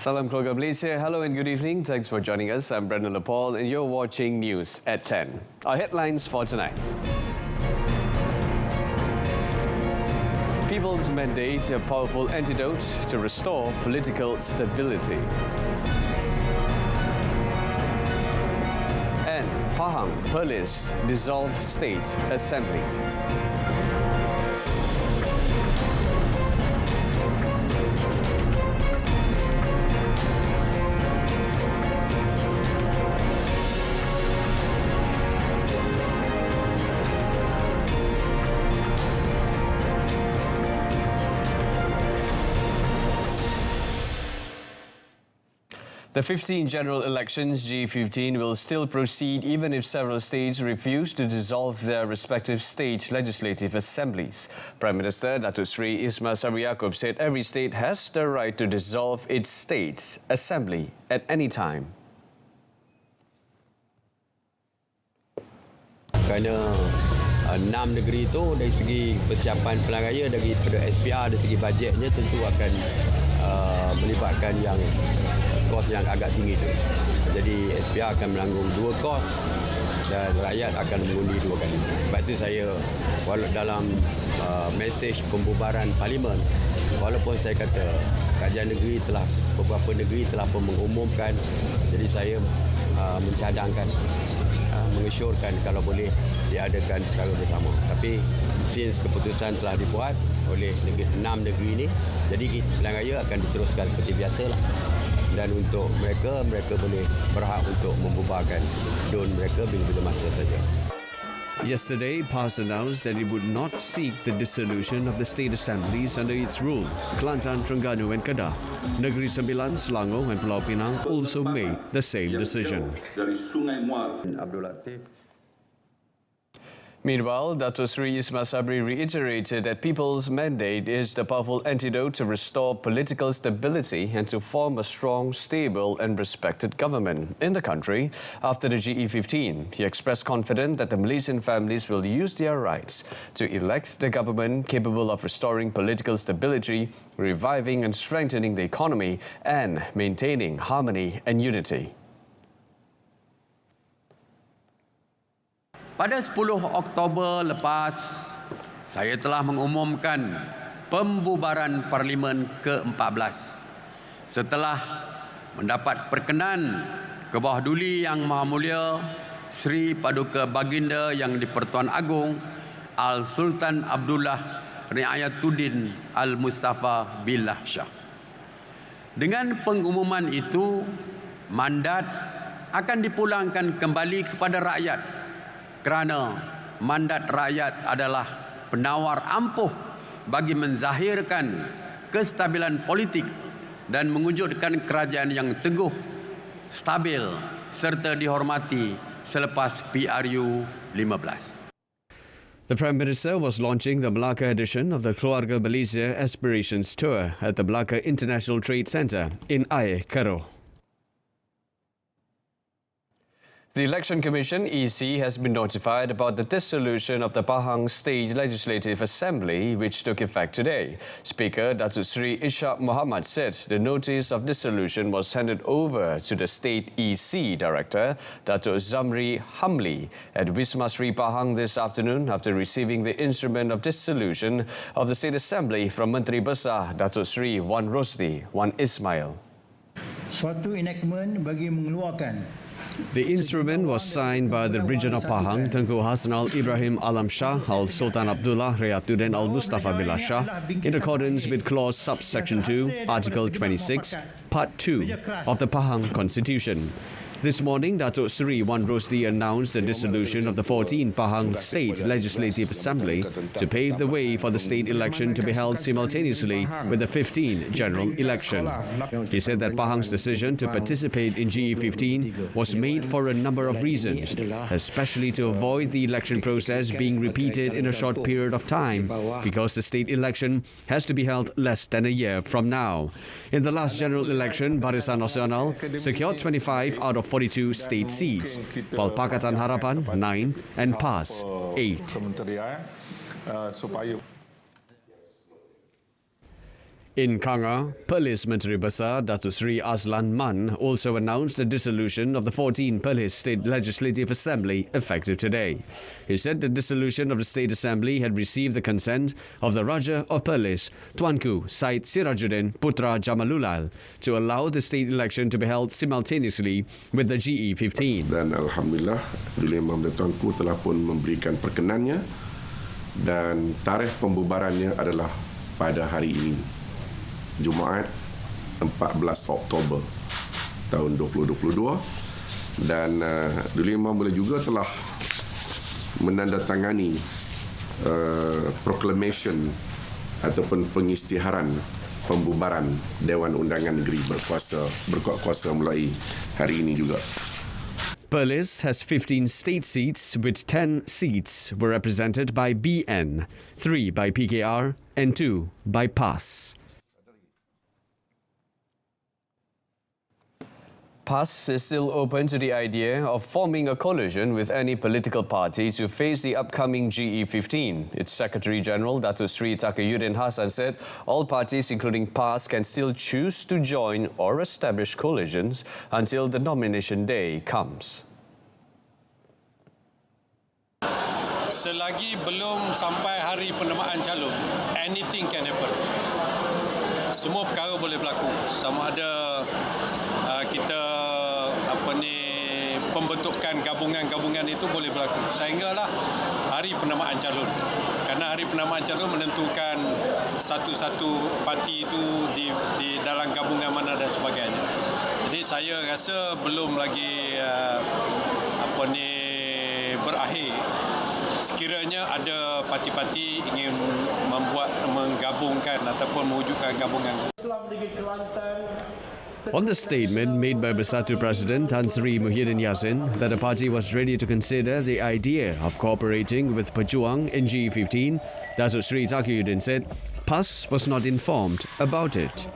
Salam keluarga Malaysia. Hello and good evening. Thanks for joining us. I'm Brendan Lepal and you're watching News at 10. Our headlines for tonight. People's mandate, a powerful antidote to restore political stability. And Pahang Police dissolve state assemblies. The 15 general elections, G15, will still proceed even if several states refuse to dissolve their respective state legislative assemblies. Prime Minister Datuk Seri Ismail Sabri Yaakob said every state has the right to dissolve its state's assembly at any time. Kerana 6 negeri itu dari segi persiapan pilihan raya, daripada SPR, dari segi bajetnya tentu akan melibatkan yang kos yang agak tinggi itu. Jadi SPR akan menanggung 2 kos dan rakyat akan mengundi 2 kali. Sebab itu saya dalam mesej pembubaran parlimen, walaupun saya kata kajian negeri telah, beberapa negeri telah pun mengumumkan, jadi saya mencadangkan, mengesyorkan kalau boleh diadakan secara bersama. Tapi since keputusan telah dibuat oleh 6 negeri ini, jadi pilihan raya akan diteruskan seperti biasalah. Dan untuk mereka boleh berhak untuk membubarkan DUN mereka bila-bila masa saja. Yesterday, PAS announced that it would not seek the dissolution of the state assemblies under its rule. Kelantan, Terengganu and Kedah, Negeri Sembilan, Selangor and Pulau Pinang also made the same decision. Dari Sungai Muar. Abdul Latif. Meanwhile, Datuk Seri Ismail Sabri reiterated that people's mandate is the powerful antidote to restore political stability and to form a strong, stable and respected government in the country after the GE15. He expressed confidence that the Malaysian families will use their rights to elect the government capable of restoring political stability, reviving and strengthening the economy and maintaining harmony and unity. Pada 10 Oktober lepas, saya telah mengumumkan pembubaran Parlimen ke-14 setelah mendapat perkenan ke bawah duli Yang Maha Mulia Sri Paduka Baginda Yang di-Pertuan Agong Al-Sultan Abdullah Riayatuddin Al-Mustafa Billah Shah. Dengan pengumuman itu, mandat akan dipulangkan kembali kepada rakyat, kerana mandat rakyat adalah penawar ampuh bagi menzahirkan kestabilan politik dan mewujudkan kerajaan yang teguh, stabil serta dihormati selepas PRU 15. The Prime Minister was launching the Melaka edition of the Keluarga Malaysia Aspirations Tour at the Melaka International Trade Centre in Air Keroh. The Election Commission, EC, has been notified about the dissolution of the Pahang State Legislative Assembly, which took effect today. Speaker Datuk Seri Ishak Mohamad said the notice of dissolution was handed over to the State EC Director, Datuk Zamri Hamli, at Wisma Sri Pahang this afternoon after receiving the instrument of dissolution of the State Assembly from Menteri Besar Datuk Seri Wan Rosdi Wan Ismail. Suatu enactment bagi mengeluarkan. The instrument was signed by the Region of Pahang, Tengku Hassan Al-Ibrahim Alam Shah, Al-Sultan Abdullah Riayatuddin Al-Mustafa Billah Shah, in accordance with Clause Subsection 2, Article 26, Part 2 of the Pahang Constitution. This morning, Datuk Seri Wan Rosdi announced the dissolution of the 14 Pahang State Legislative Assembly to pave the way for the state election to be held simultaneously with the 15 general election. He said that Pahang's decision to participate in GE15 was made for a number of reasons, especially to avoid the election process being repeated in a short period of time, because the state election has to be held less than a year from now. In the last general election, Barisan Nasional secured 25 out of 42 state seats, while Pakatan Harapan 9 and PAS 8. In Kanga, Perlis Menteri Besar Datuk Seri Azlan Man also announced the dissolution of the 14 Perlis State Legislative Assembly effective today. He said the dissolution of the State Assembly had received the consent of the Raja of Perlis, Tuanku Said Sirajuddin Putra Jamalulal, to allow the state election to be held simultaneously with the GE15. Dan Alhamdulillah, Duli Imam dan Tuanku telah pun memberikan perkenannya dan tarikh pembubarannya adalah pada hari ini. Jumaat 14 Oktober tahun 2022 dan Duli Imam boleh juga telah menandatangani proclamation ataupun pengisytiharan pembubaran Dewan Undangan Negeri berkuat kuasa mulai hari ini juga. Perlis has 15 state seats, with 10 seats were represented by BN, 3 by PKR and 2 by PAS. PAS is still open to the idea of forming a coalition with any political party to face the upcoming GE15. Its Secretary-General, Datuk Seri Takayuddin Hassan, said all parties, including PAS, can still choose to join or establish coalitions until the nomination day comes. Selagi belum sampai hari penamaan calon, anything can happen. Semua perkara boleh berlaku. Sama ada kita pembentukan gabungan-gabungan itu boleh berlaku sehinggalah hari penamaan calon. Karena hari penamaan calon menentukan satu-satu parti itu di dalam gabungan mana dan sebagainya. Jadi saya rasa belum lagi berakhir. Sekiranya ada parti-parti ingin menggabungkan ataupun mewujudkan gabungan. On the statement made by Bersatu President Tan Sri Muhyiddin Yassin that the party was ready to consider the idea of cooperating with Pejuang in GE15, Datuk Sri Takayuddin said PAS was not informed about it.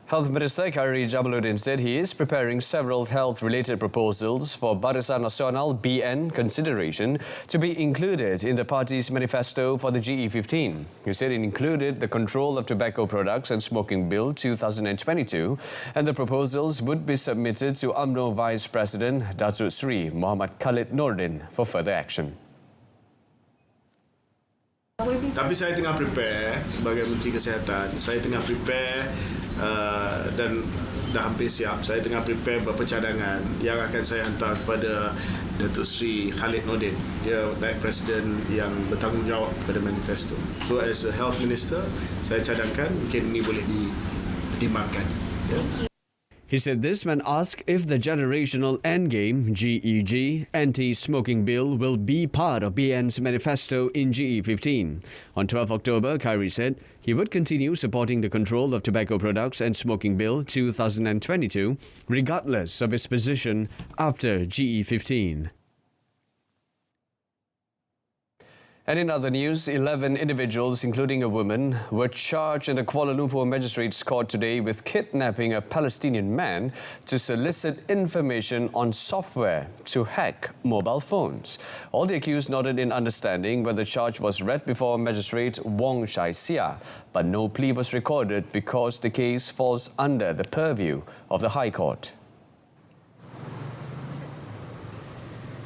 Health Minister Khairi Jamaluddin said he is preparing several health-related proposals for Barisan Nasional BN consideration to be included in the party's manifesto for the GE15. He said it included the Control of Tobacco Products and Smoking Bill 2022, and the proposals would be submitted to UMNO Vice President Datuk Sri Muhammad Khalid Nordin for further action. Tapi saya tengah prepare sebagai Menteri Kesihatan. Saya tengah prepare dan dah hampir siap. Saya tengah prepare beberapa cadangan yang akan saya hantar kepada Datuk Sri Khalid Nordin. Dia Naib Presiden yang bertanggungjawab pada manifesto. So as a Health Minister, saya cadangkan mungkin ini boleh dipertimbangkan. He said this when asked if the generational endgame GEG anti-smoking bill will be part of BN's manifesto in GE15. On 12 October, Khairi said he would continue supporting the Control of Tobacco Products and Smoking Bill 2022, regardless of his position after GE15. And in other news, 11 individuals, including a woman, were charged in the Kuala Lumpur Magistrates Court today with kidnapping a Palestinian man to solicit information on software to hack mobile phones. All the accused nodded in understanding when the charge was read before Magistrate Wong Shai Sia, but no plea was recorded because the case falls under the purview of the High Court.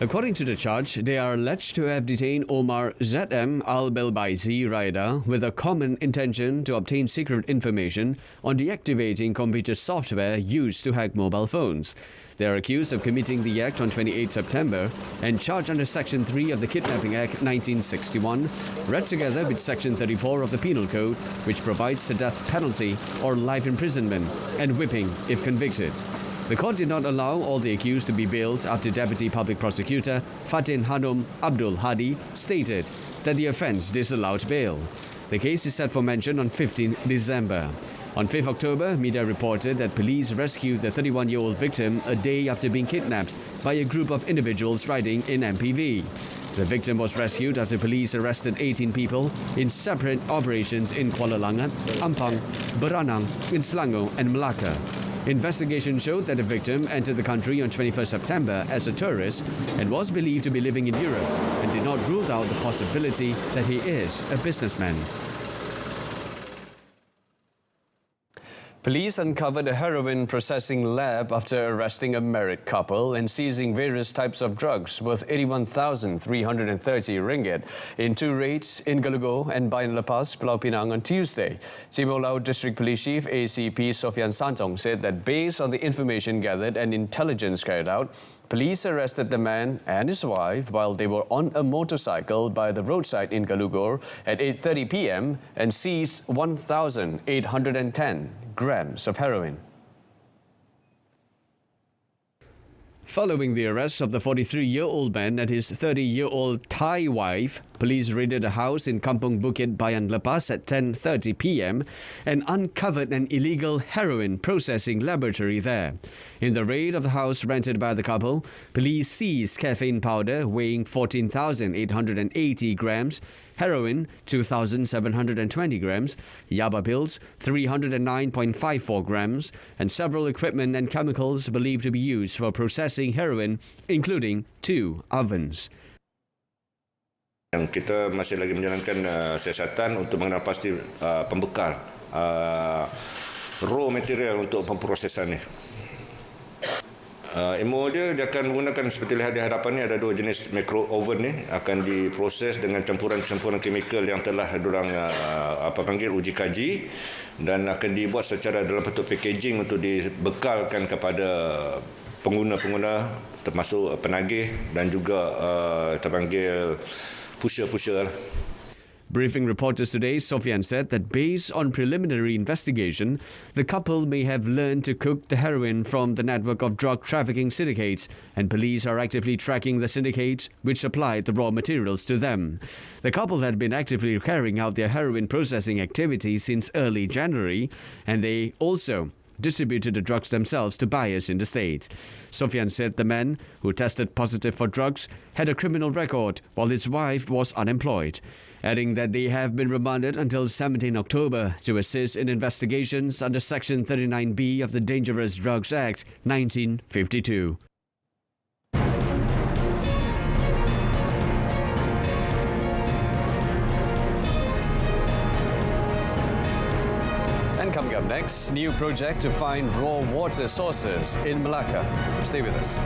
According to the charge, they are alleged to have detained Omar ZM al-Belbaisi Raida with a common intention to obtain secret information on deactivating computer software used to hack mobile phones. They are accused of committing the act on 28 September and charged under Section 3 of the Kidnapping Act 1961, read together with Section 34 of the Penal Code, which provides the death penalty or life imprisonment and whipping if convicted. The court did not allow all the accused to be bailed after Deputy Public Prosecutor Fatin Hanum Abdul Hadi stated that the offence disallowed bail. The case is set for mention on 15 December. On 5 October, media reported that police rescued the 31-year-old victim a day after being kidnapped by a group of individuals riding in MPV. The victim was rescued after police arrested 18 people in separate operations in Kuala Langat, Ampang, Beranang, in Selangor and Melaka. Investigation showed that the victim entered the country on 21st September as a tourist and was believed to be living in Europe and did not rule out the possibility that he is a businessman. Police uncovered a heroin processing lab after arresting a married couple and seizing various types of drugs worth 81,330 ringgit in two raids in Gelugur and Bayan Lepas, Pulau Pinang on Tuesday. Timur Laut District Police Chief ACP Sofian Santong said that based on the information gathered and intelligence carried out, police arrested the man and his wife while they were on a motorcycle by the roadside in Gelugur at 8:30 p.m. and seized 1,810 grams of heroin. Following the arrest of the 43-year-old man and his 30-year-old Thai wife, police raided a house in Kampung Bukit Bayan Lepas at 10:30 p.m. and uncovered an illegal heroin processing laboratory there. In the raid of the house rented by the couple, police seized caffeine powder weighing 14,880 grams, heroin 2,720 grams, yaba pills 309.54 grams, and several equipment and chemicals believed to be used for processing heroin, including 2 ovens. Kita masih lagi menjalankan siasatan untuk mengenal pasti pembekal raw material untuk pemprosesan ni. MO dia akan menggunakan seperti lihat di hadapan ni ada 2 jenis micro oven ni akan diproses dengan campuran-campuran kimikal yang telah diorang uji kaji dan akan dibuat secara dalam bentuk packaging untuk dibekalkan kepada pengguna-pengguna termasuk penagih dan juga terpanggil pusher lah. Briefing reporters today, Sofian said that based on preliminary investigation, the couple may have learned to cook the heroin from the network of drug trafficking syndicates, and police are actively tracking the syndicates which supplied the raw materials to them. The couple had been actively carrying out their heroin processing activities since early January, and they also distributed the drugs themselves to buyers in the state. Sofian said the man, who tested positive for drugs, had a criminal record while his wife was unemployed, adding that they have been remanded until 17 October to assist in investigations under Section 39B of the Dangerous Drugs Act 1952. And coming up next, new project to find raw water sources in Malacca. Stay with us.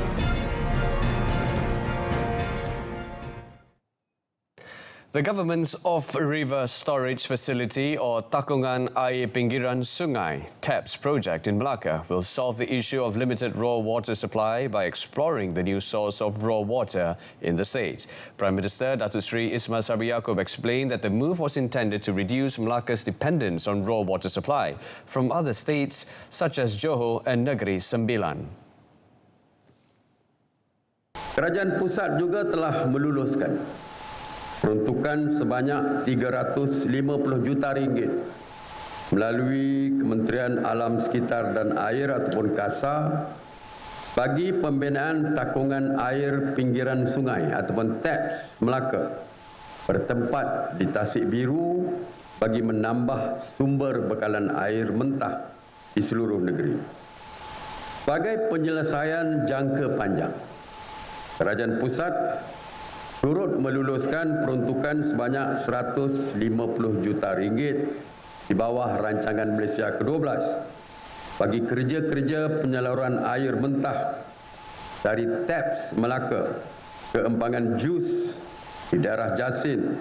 The government's off-river storage facility or Takungan Air Pinggiran Sungai TAPS project in Malacca will solve the issue of limited raw water supply by exploring the new source of raw water in the state. Prime Minister Datuk Seri Ismail Sabri Yaakob explained that the move was intended to reduce Malacca's dependence on raw water supply from other states such as Johor and Negeri Sembilan. Kerajaan pusat juga telah meluluskan peruntukan sebanyak 350 juta ringgit melalui Kementerian Alam Sekitar dan Air ataupun KASA bagi pembinaan takungan air pinggiran sungai ataupun TAPS Melaka bertempat di Tasik Biru bagi menambah sumber bekalan air mentah di seluruh negeri. Sebagai penyelesaian jangka panjang, Kerajaan Pusat turut meluluskan peruntukan sebanyak 150 juta ringgit di bawah rancangan Malaysia ke-12 bagi kerja-kerja penyaluran air mentah dari TAPS Melaka ke empangan JUS di daerah Jasin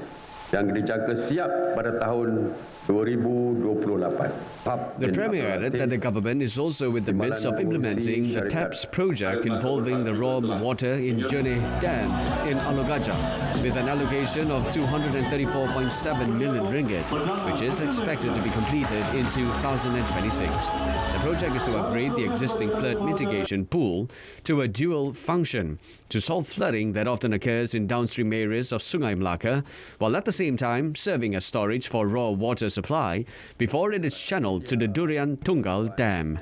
yang dijangka siap pada tahun 2028. The Premier added that the government is also in the midst of implementing the TAPS project involving the raw water in Jerneh Dam in Alor-Gajah with an allocation of 234.7 million ringgit, which is expected to be completed in 2026. The project is to upgrade the existing flood mitigation pool to a dual function to solve flooding that often occurs in downstream areas of Sungai Melaka, while at the same time serving as storage for raw water supply before it is channeled to the Durian Tunggal Dam.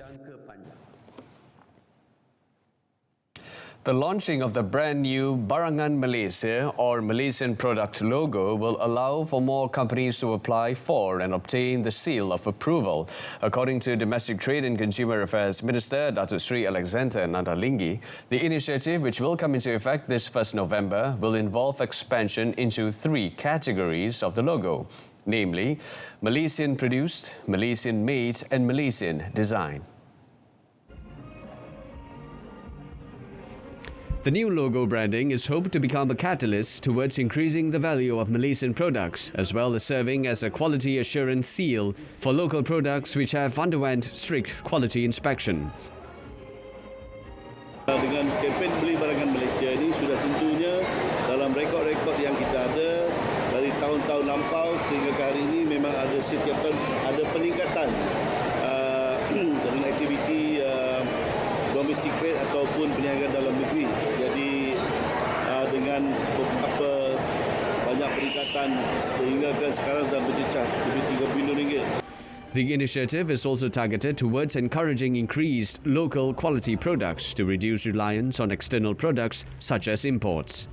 The launching of the brand new Barangan Malaysia or Malaysian product logo will allow for more companies to apply for and obtain the seal of approval. According to Domestic Trade and Consumer Affairs Minister Datuk Sri Alexander Nandalinggi, the initiative, which will come into effect this 1st November, will involve expansion into 3 categories of the logo, namely Malaysian produced, Malaysian made and Malaysian design. The new logo branding is hoped to become a catalyst towards increasing the value of Malaysian products, as well as serving as a quality assurance seal for local products which have underwent strict quality inspection. Dengan kempen Beli Barangan Malaysia ini sudah tentunya dalam rekod-rekod yang kita ada dari tahun-tahun lampau sehingga ke hari ini memang ada peningkatan dengan aktiviti domestic trade ataupun perniagaan dalam negeri. Jadi dengan beberapa banyak peningkatan sehingga kan sekarang dah bercecah lebih 3 bilion ringgit. The initiative is also targeted towards encouraging increased local quality products to reduce reliance on external products such as imports.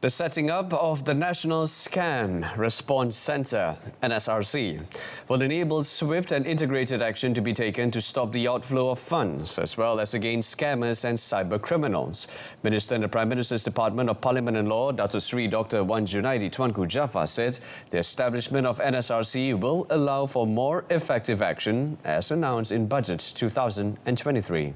The setting up of the National Scam Response Centre, NSRC, will enable swift and integrated action to be taken to stop the outflow of funds, as well as against scammers and cyber criminals. Minister in the Prime Minister's Department of Parliament and Law, Datuk Sri Dr. Wan Junaidi Tuanku Jaafar, said the establishment of NSRC will allow for more effective action, as announced in Budget 2023.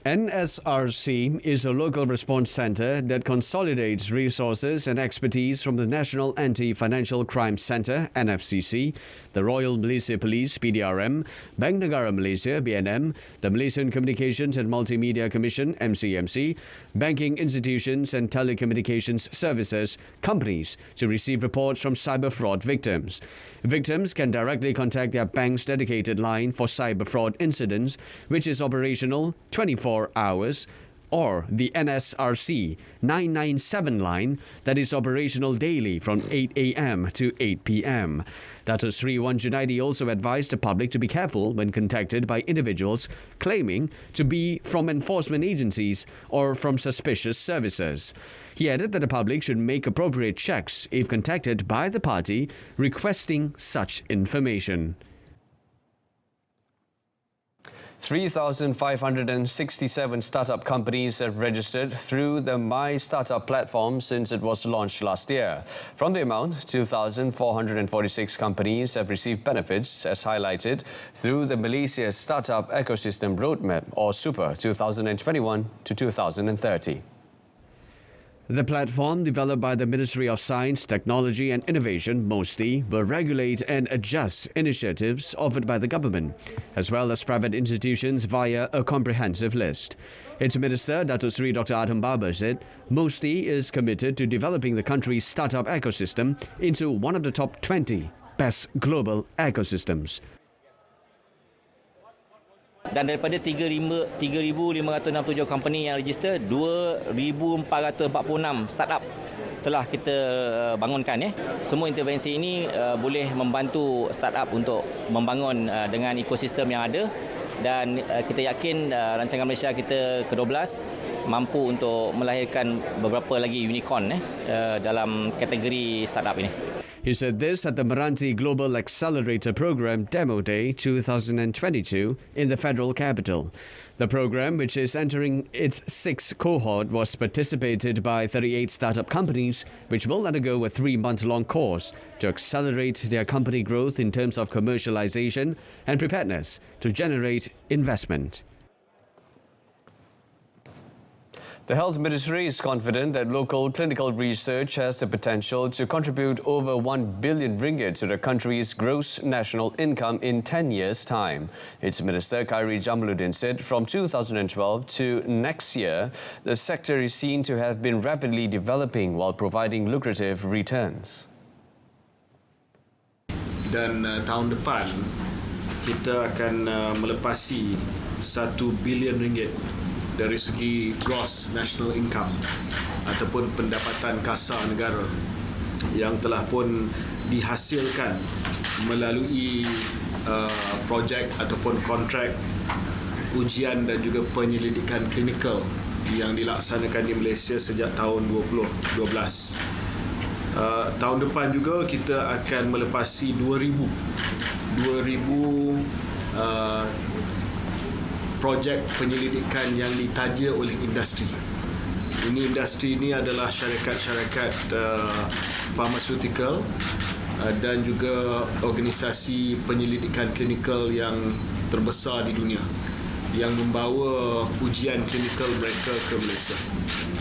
NSRC is a local response centre that consolidates resources and expertise from the National Anti-Financial Crime Centre, NFCC, the Royal Malaysia Police, PDRM, Bank Negara Malaysia, BNM, the Malaysian Communications and Multimedia Commission, MCMC, banking institutions and telecommunications services companies to receive reports from cyber fraud victims. Victims can directly contact their bank's dedicated line for cyber fraud incidents, which is operational 24 hours, or the NSRC 997 line that is operational daily from 8 a.m. to 8 p.m. Datuk Sri Wan Junaidi also advised the public to be careful when contacted by individuals claiming to be from enforcement agencies or from suspicious services. He added that the public should make appropriate checks if contacted by the party requesting such information. 3,567 startup companies have registered through the My Startup platform since it was launched last year. From the amount, 2,446 companies have received benefits, as highlighted through the Malaysia Startup Ecosystem Roadmap, or SUPER 2021 to 2030. The platform, developed by the Ministry of Science, Technology and Innovation, MOSTI, will regulate and adjust initiatives offered by the government, as well as private institutions via a comprehensive list. Its Minister, Datuk Sri Dr. Adam Baber, said MOSTI is committed to developing the country's startup ecosystem into one of the top 20 best global ecosystems. Dan daripada 3,567 company yang register, 2,446 startup telah kita bangunkan. Semua intervensi ini boleh membantu startup untuk membangun dengan ekosistem yang ada, dan kita yakin rancangan Malaysia kita ke-12 mampu untuk melahirkan beberapa lagi unicorn dalam kategori startup ini. He said this at the Meranti Global Accelerator Program Demo Day 2022 in the Federal Capital. The program, which is entering its 6th cohort, was participated by 38 startup companies, which will undergo a 3-month-long course to accelerate their company growth in terms of commercialization and preparedness to generate investment. The Health Ministry is confident that local clinical research has the potential to contribute over 1 billion ringgit to the country's gross national income in 10 years' time. Its Minister, Khairi Jamaluddin, said from 2012 to next year, the sector is seen to have been rapidly developing while providing lucrative returns. Dan tahun depan, kita akan melepasi 1 bilion ringgit dari segi gross national income ataupun pendapatan kasar negara yang telah pun dihasilkan melalui projek ataupun kontrak ujian dan juga penyelidikan klinikal yang dilaksanakan di Malaysia sejak tahun 2012. Tahun depan juga kita akan melepasi 2,000 projek penyelidikan yang ditaja oleh industri. Industri ini adalah syarikat-syarikat farmaceutical dan juga organisasi penyelidikan klinikal yang terbesar di dunia yang membawa ujian klinikal mereka ke Malaysia.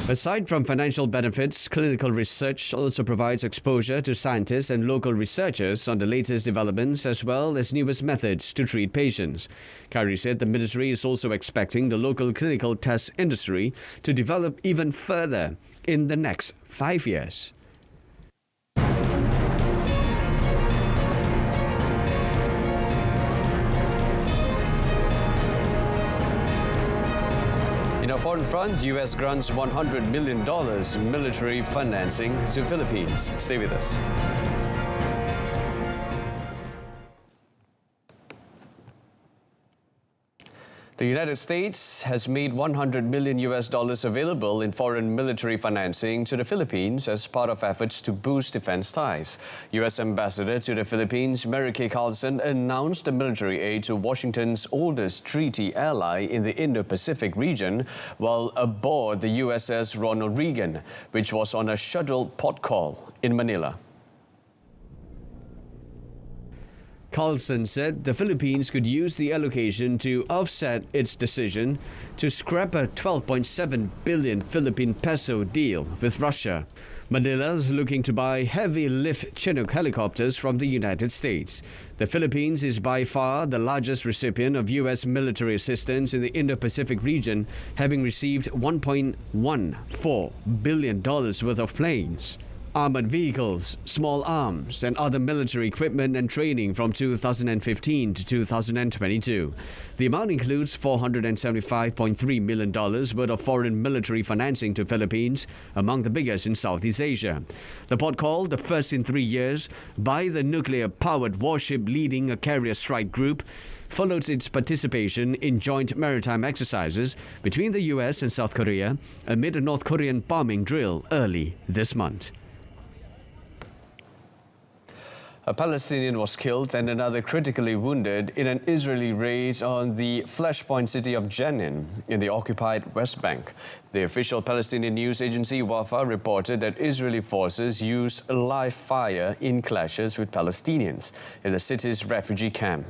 Aside from financial benefits, clinical research also provides exposure to scientists and local researchers on the latest developments as well as newest methods to treat patients. Khairy said the ministry is also expecting the local clinical test industry to develop even further in the next 5 years. In a foreign front, U.S. grants $100 million military financing to Philippines. Stay with us. The United States has made $100 million available in foreign military financing to the Philippines as part of efforts to boost defense ties. U.S. Ambassador to the Philippines, Mary Kay Carlson, announced the military aid to Washington's oldest treaty ally in the Indo-Pacific region while aboard the USS Ronald Reagan, which was on a scheduled port call in Manila. Carlson said the Philippines could use the allocation to offset its decision to scrap a 12.7 billion Philippine peso deal with Russia. Manila is looking to buy heavy-lift Chinook helicopters from the United States. The Philippines is by far the largest recipient of U.S. military assistance in the Indo-Pacific region, having received $1.14 billion worth of planes, armored vehicles, small arms, and other military equipment and training from 2015 to 2022. The amount includes $475.3 million worth of foreign military financing to Philippines, among the biggest in Southeast Asia. The port call, the first in 3 years, by the nuclear-powered warship leading a carrier strike group, followed its participation in joint maritime exercises between the U.S. and South Korea amid a North Korean bombing drill early this month. A Palestinian was killed and another critically wounded in an Israeli raid on the flashpoint city of Jenin in the occupied West Bank. The official Palestinian news agency Wafa reported that Israeli forces used live fire in clashes with Palestinians in the city's refugee camp.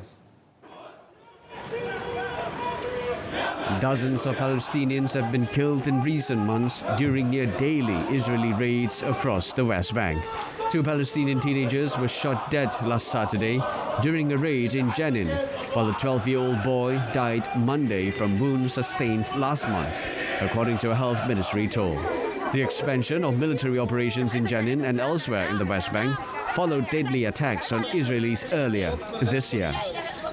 Dozens of Palestinians have been killed in recent months during near daily Israeli raids across the West Bank. 2 Palestinian teenagers were shot dead last Saturday during a raid in Jenin, while a 12-year-old boy died Monday from wounds sustained last month, according to a health ministry told. The expansion of military operations in Jenin and elsewhere in the West Bank followed deadly attacks on Israelis earlier this year.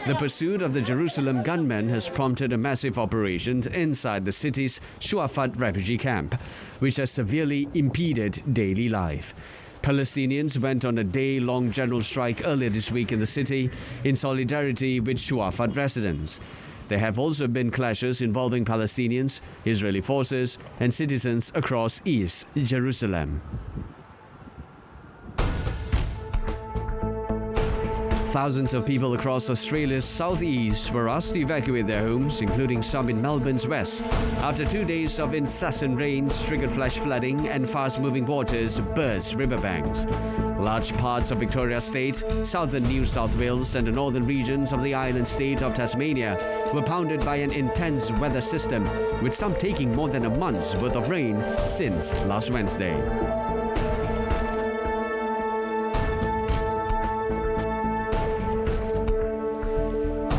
The pursuit of the Jerusalem gunmen has prompted a massive operation inside the city's Shuafat refugee camp, which has severely impeded daily life. Palestinians went on a day-long general strike earlier this week in the city in solidarity with Shuafat residents. There have also been clashes involving Palestinians, Israeli forces, and citizens across East Jerusalem. Thousands of people across Australia's southeast were asked to evacuate their homes, including some in Melbourne's west, after 2 days of incessant rains triggered flash flooding and fast-moving waters burst riverbanks. Large parts of Victoria State, southern New South Wales and the northern regions of the island state of Tasmania were pounded by an intense weather system, with some taking more than a month's worth of rain since last Wednesday.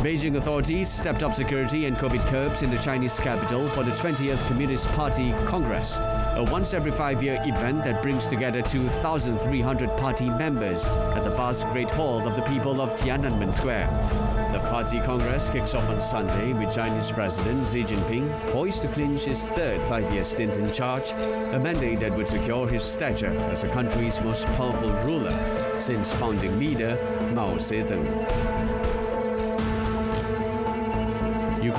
Beijing authorities stepped up security and COVID curbs in the Chinese capital for the 20th Communist Party Congress, a once-every-5-year event that brings together 2,300 party members at the vast Great Hall of the People of Tiananmen Square. The party Congress kicks off on Sunday with Chinese President Xi Jinping poised to clinch his third 5-year stint in charge, a mandate that would secure his stature as the country's most powerful ruler since founding leader Mao Zedong.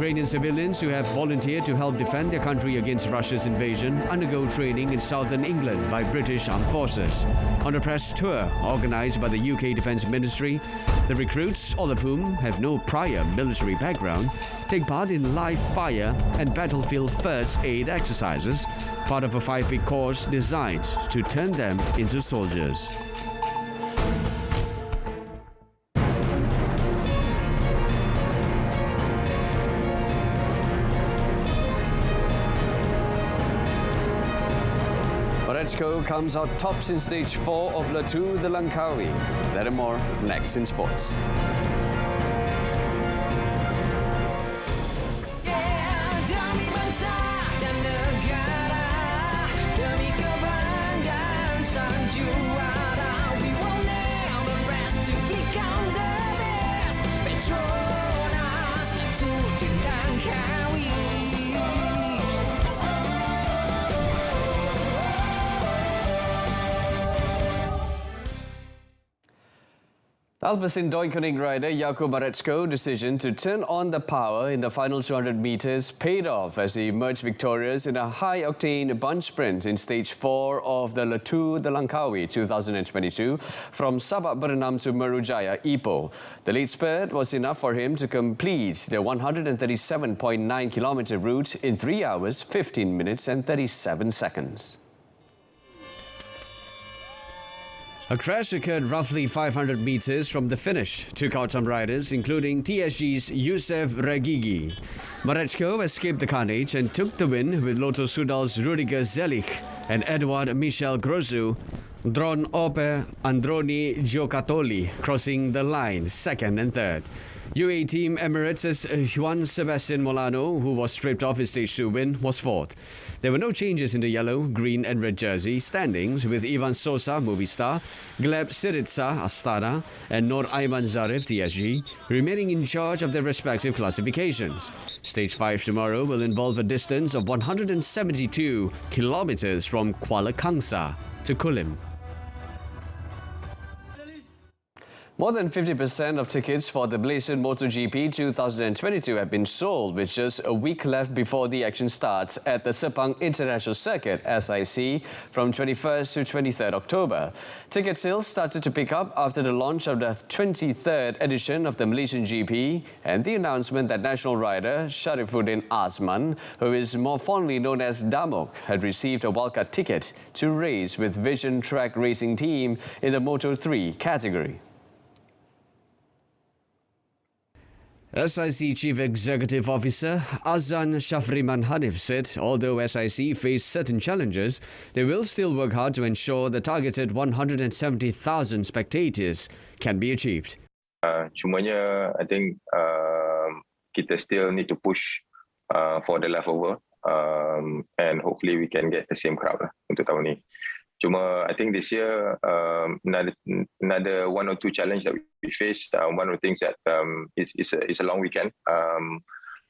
Ukrainian civilians who have volunteered to help defend their country against Russia's invasion undergo training in southern England by British Armed Forces. On a press tour organised by the UK Defence Ministry, the recruits, all of whom have no prior military background, take part in live fire and battlefield first aid exercises, part of a 5-week course designed to turn them into soldiers. Morechko comes out tops in stage 4 of Latu the Langkawi. That and more next in sports. Alpecin Doikoning rider Jakub Morechko's decision to turn on the power in the final 200 metres paid off as he emerged victorious in a high-octane bunch sprint in stage 4 of the Latu the Langkawi 2022 from Sabak Berenam to Merujaya, Ipoh. The lead spurt was enough for him to complete the 137.9-kilometre route in 3 hours, 15 minutes and 37 seconds. A crash occurred roughly 500 metres from the finish, took out some riders, including TSG's Youssef Regigi. Morechko escaped the carnage and took the win with Lotto Soudal's Rudiger Zelich and Edward Michel Grosu, Dron Ope Androni Giocattoli crossing the line, second and third. UAE team Emirates' Juan Sebastian Molano, who was stripped off his stage 2 win, was fourth. There were no changes in the yellow, green and red jersey standings, with Ivan Sosa, Movistar, Gleb Syriza, Astana and Nur Aiman Zarif, TSG, remaining in charge of their respective classifications. Stage 5 tomorrow will involve a distance of 172 kilometres from Kuala Kangsar to Kulim. More than 50% of tickets for the Malaysian MotoGP 2022 have been sold, with just a week left before the action starts at the Sepang International Circuit, SIC, from 21st to 23rd October. Ticket sales started to pick up after the launch of the 23rd edition of the Malaysian GP and the announcement that national rider Sharifuddin Azman, who is more fondly known as Damok, had received a wildcard ticket to race with Vision Track Racing Team in the Moto3 category. SIC Chief Executive Officer Azan Shafriman Hanif said although SIC faced certain challenges, they will still work hard to ensure the targeted 170,000 spectators can be achieved. Cumanya, I think kita still need to push for the leftover and hopefully we can get the same crowd untuk tahun ni. Cuma, I think this year, another one or two challenge that we faced. One of the things that is a long weekend.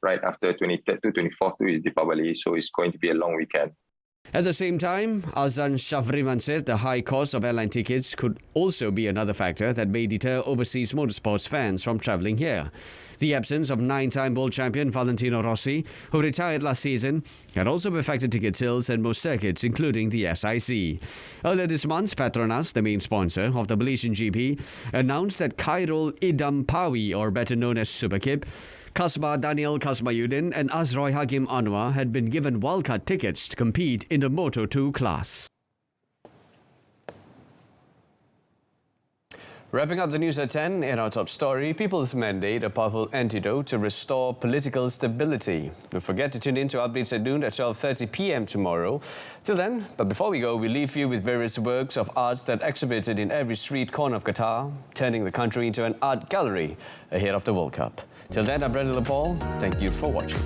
Right after 23rd to 24th is Deepavali, so it's going to be a long weekend. At the same time, Azan Shafriman said the high cost of airline tickets could also be another factor that may deter overseas motorsports fans from travelling here. The absence of 9-time world champion Valentino Rossi, who retired last season, had also affected ticket sales at most circuits, including the SIC. Earlier this month, Petronas, the main sponsor of the Malaysian GP, announced that Khairul Idam Pawi, or better known as Superkip, Kasbah Daniel Kasmayuddin and Azroy Hakim Anwar had been given wildcard tickets to compete in the Moto2 class. Wrapping up the news at 10, in our top story, People's Mandate, a powerful antidote to restore political stability. Don't forget to tune in to updates at noon at 12:30 p.m. tomorrow. Till then, but before we go, we leave you with various works of arts that exhibited in every street corner of Qatar, turning the country into an art gallery ahead of the World Cup. Till then, I'm Brendan LaPaul. Thank you for watching.